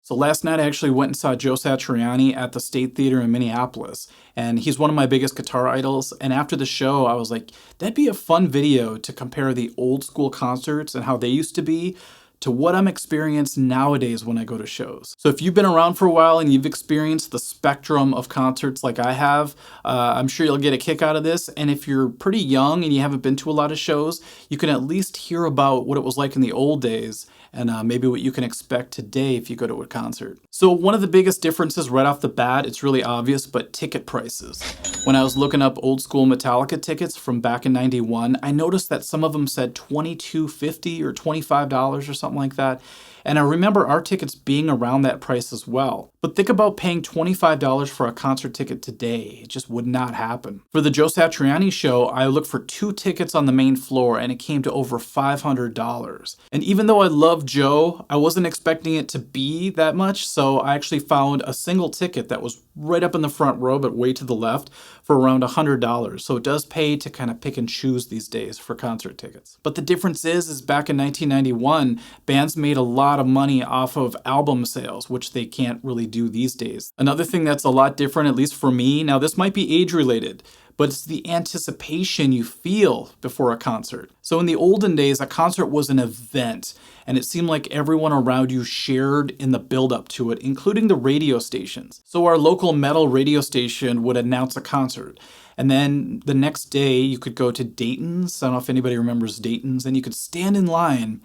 So last night I actually went and saw Joe Satriani at the State Theater in Minneapolis, and he's one of my biggest guitar idols. And after the show, I was like, that'd be a fun video to compare the old school concerts and how they used to be to what I'm experiencing nowadays when I go to shows. So if you've been around for a while and you've experienced the spectrum of concerts like I have, I'm sure you'll get a kick out of this. And if you're pretty young and you haven't been to a lot of shows, you can at least hear about what it was like in the old days and maybe what you can expect today if you go to a concert. So one of the biggest differences right off the bat, it's really obvious, but ticket prices. When I was looking up old school Metallica tickets from back in '91, I noticed that some of them said $22.50 or $25 or something like that. And I remember our tickets being around that price as well. But think about paying $25 for a concert ticket today. It just would not happen. For the Joe Satriani show, I looked for 2 tickets on the main floor and it came to over $500. And even though I love Joe, I wasn't expecting it to be that much, so I actually found a single ticket that was right up in the front row but way to the left for around $100. So it does pay to kind of pick and choose these days for concert tickets. But the difference is back in 1991, bands made a lot of money off of album sales, which they can't really do these days. Another thing that's a lot different, at least for me, now this might be age related, but it's the anticipation you feel before a concert. So in the olden days, a concert was an event, and it seemed like everyone around you shared in the build-up to it, including the radio stations. So our local metal radio station would announce a concert, and then the next day you could go to Dayton's, I don't know if anybody remembers Dayton's, and you could stand in line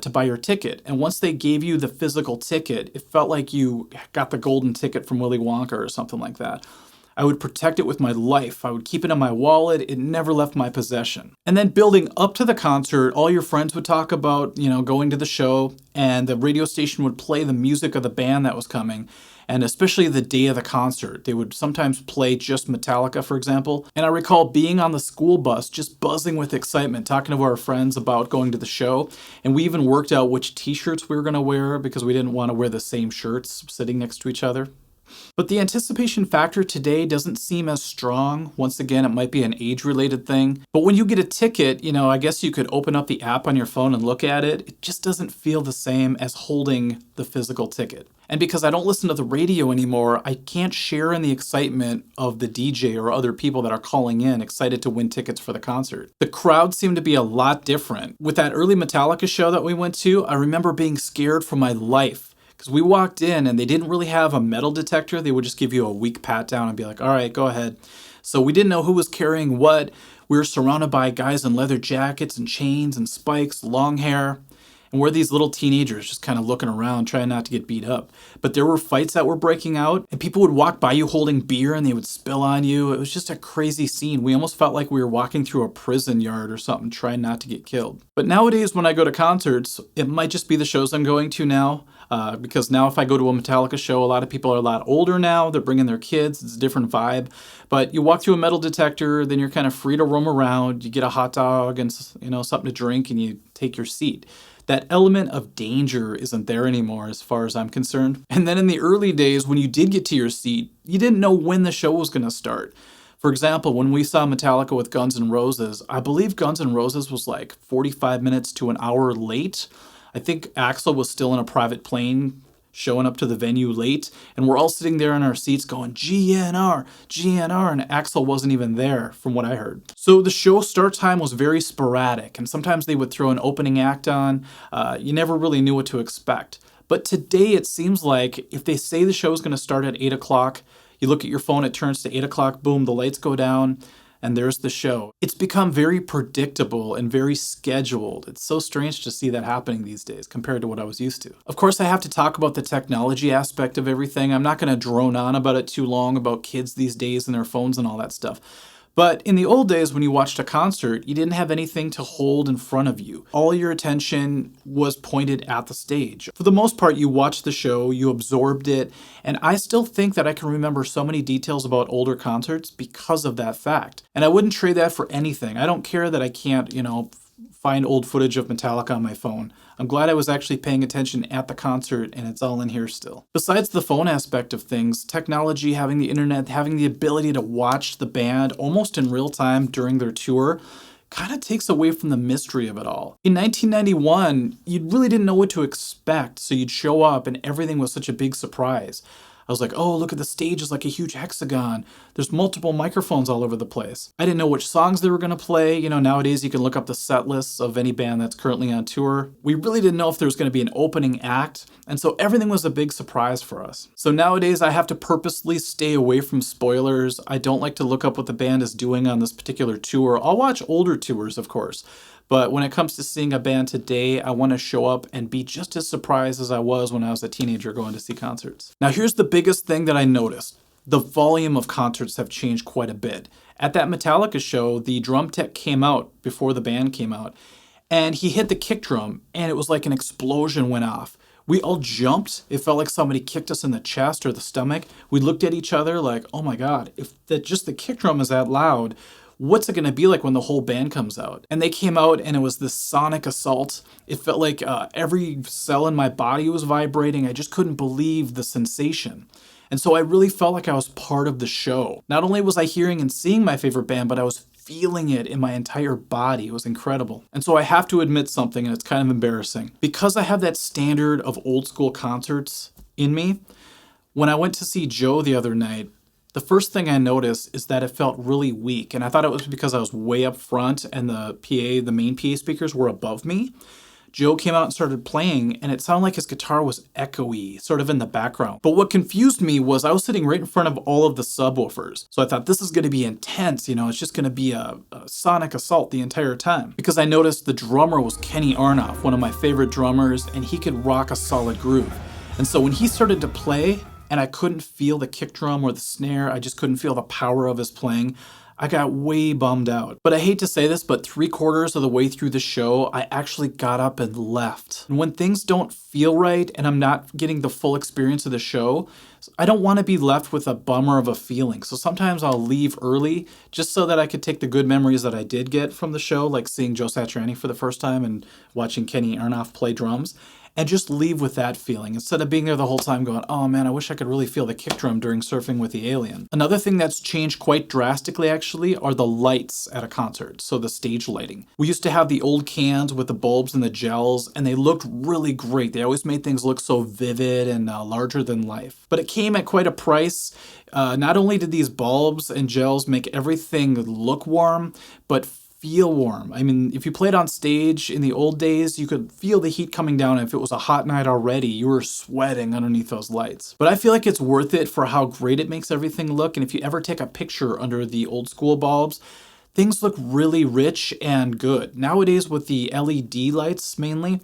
to buy your ticket. And once they gave you the physical ticket, it felt like you got the golden ticket from Willy Wonka or something like that. I would protect it with my life. I would keep it in my wallet. It never left my possession. And then building up to the concert, all your friends would talk about, going to the show, and the radio station would play the music of the band that was coming. And especially the day of the concert, they would sometimes play just Metallica, for example. And I recall being on the school bus, just buzzing with excitement, talking to our friends about going to the show. And we even worked out which t-shirts we were going to wear because we didn't want to wear the same shirts sitting next to each other. But the anticipation factor today doesn't seem as strong. Once again, it might be an age-related thing. But when you get a ticket, I guess you could open up the app on your phone and look at it. It just doesn't feel the same as holding the physical ticket. And because I don't listen to the radio anymore, I can't share in the excitement of the DJ or other people that are calling in excited to win tickets for the concert. The crowd seemed to be a lot different. With that early Metallica show that we went to, I remember being scared for my life. Because we walked in and they didn't really have a metal detector. They would just give you a weak pat down and be like, all right, go ahead. So we didn't know who was carrying what. We were surrounded by guys in leather jackets and chains and spikes, long hair. And we're these little teenagers just kind of looking around, trying not to get beat up. But there were fights that were breaking out, and people would walk by you holding beer and they would spill on you. It was just a crazy scene. We almost felt like we were walking through a prison yard or something, trying not to get killed. But nowadays, when I go to concerts, it might just be the shows I'm going to now. Because now if I go to a Metallica show, a lot of people are a lot older now. They're bringing their kids. It's a different vibe. But you walk through a metal detector, then you're kind of free to roam around. You get a hot dog and something to drink, and you take your seat. That element of danger isn't there anymore as far as I'm concerned. And then in the early days, when you did get to your seat, you didn't know when the show was going to start. For example, when we saw Metallica with Guns N' Roses, I believe Guns N' Roses was like 45 minutes to an hour late. I think Axl was still in a private plane showing up to the venue late, and we're all sitting there in our seats going, GNR, GNR, and Axl wasn't even there from what I heard. So the show start time was very sporadic, and sometimes they would throw an opening act on. You never really knew what to expect. But today it seems like if they say the show is going to start at 8 o'clock, you look at your phone, it turns to 8 o'clock, boom, the lights go down, and there's the show. It's become very predictable and very scheduled. It's so strange to see that happening these days compared to what I was used to. Of course, I have to talk about the technology aspect of everything. I'm not going to drone on about it too long about kids these days and their phones and all that stuff. But in the old days, when you watched a concert, you didn't have anything to hold in front of you. All your attention was pointed at the stage. For the most part, you watched the show, you absorbed it, and I still think that I can remember so many details about older concerts because of that fact. And I wouldn't trade that for anything. I don't care that I can't, find old footage of Metallica on my phone. I'm glad I was actually paying attention at the concert, and it's all in here still. Besides the phone aspect of things, technology, having the internet, having the ability to watch the band almost in real time during their tour kind of takes away from the mystery of it all. In 1991, you really didn't know what to expect, so you'd show up and everything was such a big surprise. I was like, oh, look at the stage, it's like a huge hexagon. There's multiple microphones all over the place. I didn't know which songs they were gonna play. You know, nowadays you can look up the set lists of any band that's currently on tour. We really didn't know if there was gonna be an opening act, and so everything was a big surprise for us. So nowadays I have to purposely stay away from spoilers. I don't like to look up what the band is doing on this particular tour. I'll watch older tours, of course. But when it comes to seeing a band today, I want to show up and be just as surprised as I was when I was a teenager going to see concerts. Now, here's the biggest thing that I noticed. The volume of concerts have changed quite a bit. At that Metallica show, the drum tech came out before the band came out, and he hit the kick drum, and it was like an explosion went off. We all jumped. It felt like somebody kicked us in the chest or the stomach. We looked at each other like, oh my God, if just the kick drum is that loud, what's it going to be like when the whole band comes out? And they came out and it was this sonic assault. It felt like every cell in my body was vibrating. I just couldn't believe the sensation. And so I really felt like I was part of the show. Not only was I hearing and seeing my favorite band, but I was feeling it in my entire body. It was incredible. And so I have to admit something, and it's kind of embarrassing. Because I have that standard of old school concerts in me, when I went to see Joe the other night, the first thing I noticed is that it felt really weak, and I thought it was because I was way up front and the main PA speakers were above me. Joe came out and started playing, and it sounded like his guitar was echoey, sort of in the background. But what confused me was I was sitting right in front of all of the subwoofers. So I thought this is going to be intense, it's just going to be a sonic assault the entire time. Because I noticed the drummer was Kenny Aronoff, one of my favorite drummers, and he could rock a solid groove. And so when he started to play, and I couldn't feel the kick drum or the snare, I just couldn't feel the power of his playing, I got way bummed out. But I hate to say this, but 3/4 of the way through the show, I actually got up and left. And when things don't feel right and I'm not getting the full experience of the show, I don't want to be left with a bummer of a feeling. So sometimes I'll leave early just so that I could take the good memories that I did get from the show, like seeing Joe Satriani for the first time and watching Kenny Aronoff play drums, and just leave with that feeling instead of being there the whole time going, oh man, I wish I could really feel the kick drum during Surfing with the Alien. Another thing that's changed quite drastically actually are the lights at a concert, so the stage lighting. We used to have the old cans with the bulbs and the gels, and they looked really great. They always made things look so vivid and larger than life. But it came at quite a price. Not only did these bulbs and gels make everything look warm, but feel warm. I mean, if you played on stage in the old days, you could feel the heat coming down. If it was a hot night already, you were sweating underneath those lights. But I feel like it's worth it for how great it makes everything look. And if you ever take a picture under the old school bulbs, things look really rich and good. Nowadays with the LED lights mainly,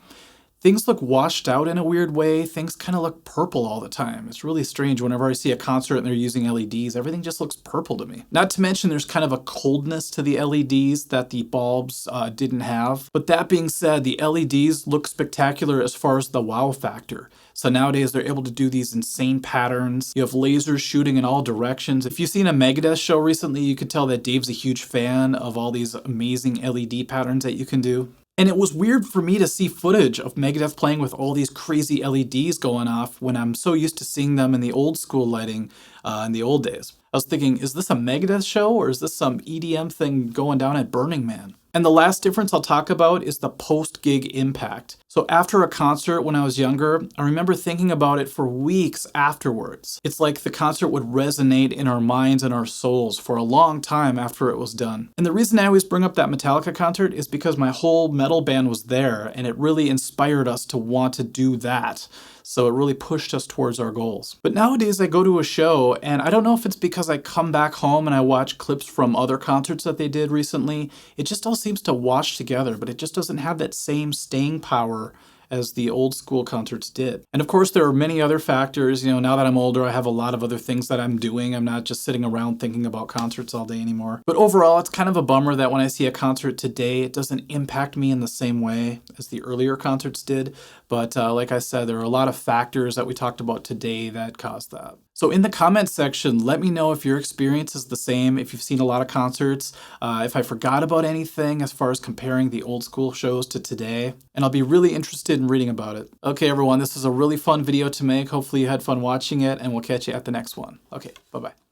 things look washed out in a weird way. Things kind of look purple all the time. It's really strange. Whenever I see a concert and they're using LEDs, everything just looks purple to me. Not to mention there's kind of a coldness to the LEDs that the bulbs didn't have. But that being said, the LEDs look spectacular as far as the wow factor. So nowadays they're able to do these insane patterns. You have lasers shooting in all directions. If you've seen a Megadeth show recently, you could tell that Dave's a huge fan of all these amazing LED patterns that you can do. And it was weird for me to see footage of Megadeth playing with all these crazy LEDs going off when I'm so used to seeing them in the old school lighting in the old days. I was thinking, is this a Megadeth show or is this some EDM thing going down at Burning Man? And the last difference I'll talk about is the post-gig impact. So after a concert when I was younger, I remember thinking about it for weeks afterwards. It's like the concert would resonate in our minds and our souls for a long time after it was done. And the reason I always bring up that Metallica concert is because my whole metal band was there and it really inspired us to want to do that. So it really pushed us towards our goals. But nowadays I go to a show and I don't know if it's because I come back home and I watch clips from other concerts that they did recently. It just all seems to wash together, but it just doesn't have that same staying power as the old school concerts did. And of course, there are many other factors. Now that I'm older, I have a lot of other things that I'm doing. I'm not just sitting around thinking about concerts all day anymore. But overall, it's kind of a bummer that when I see a concert today, it doesn't impact me in the same way as the earlier concerts did. But like I said, there are a lot of factors that we talked about today that caused that. So in the comments section, let me know if your experience is the same, if you've seen a lot of concerts, if I forgot about anything as far as comparing the old school shows to today, and I'll be really interested in reading about it. Okay, everyone, this is a really fun video to make. Hopefully you had fun watching it, and we'll catch you at the next one. Okay, bye-bye.